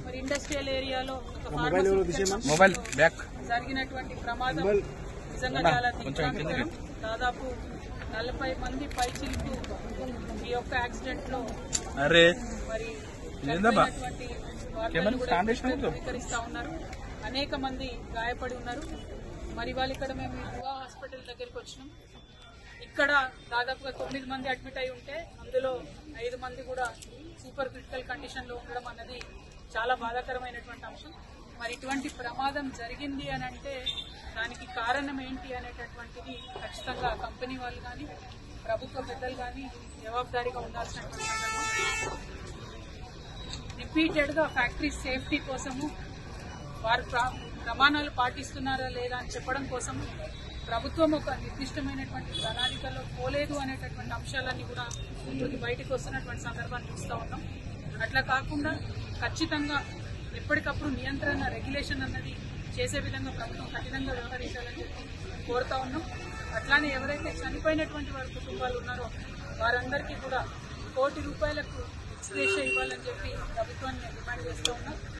మరి ఇండస్ట్రియల్ ఏరియాలో mobile back జరిగినటువంటి ప్రమాదం నిజంగా చాలా దిగ్భ్రాంతికరం. దాదాపు 40 మంది పైచిలకు ఈ యొక్క యాక్సిడెంట్ లో మరి చనిపోయినటువంటి వార్తలు కూడా స్వీకరిస్తా ఉన్నారు. అనేక మంది గాయపడి ఉన్నారు. మరి వాళ్ళు ఇక్కడ మేము యువ హాస్పిటల్ దగ్గరికి వచ్చినాం. ఇక్కడ దాదాపుగా 9 మంది అడ్మిట్ అయి ఉంటే అందులో 5 మంది కూడా సూపర్ క్రిటికల్ కండిషన్ లో ఉండడం అన్నది చాలా బాధాకరమైనటువంటి అంశం. మరి ఇటువంటి ప్రమాదం జరిగింది అని అంటే దానికి కారణం ఏంటి అనేటటువంటిది ఖచ్చితంగా కంపెనీ వాళ్ళు కానీ ప్రభుత్వ పెద్దలు కానీ జవాబుదారీగా ఉండాల్సినటువంటి సందర్భం. రిపీటెడ్ గా ఫ్యాక్టరీ సేఫ్టీ కోసము వారు ప్రమాణాలు పాటిస్తున్నారా లేదా అని చెప్పడం కోసం ప్రభుత్వం ఒక నిర్దిష్టమైనటువంటి ప్రణాళికలో పోలేదు అనేటటువంటి అంశాలన్నీ కూడా ఇప్పటికి బయటకు వస్తున్నటువంటి సందర్భాన్ని చూస్తూ ఉన్నాం. అట్లా కాకుండా ఖచ్చితంగా ఎప్పటికప్పుడు నియంత్రణ రెగ్యులేషన్ అన్నది చేసే విధంగా ప్రభుత్వం కఠినంగా వ్యవహరించాలని చెప్పి కోరుతా ఉన్నాం. అట్లానే ఎవరైతే చనిపోయినటువంటి వారి కుటుంబాలు ఉన్నారో వారందరికీ కూడా ₹1 కోటి ఎక్స్‌గ్రేషియా ఇవ్వాలని చెప్పి ప్రభుత్వాన్ని డిమాండ్ చేస్తూ ఉన్నాం.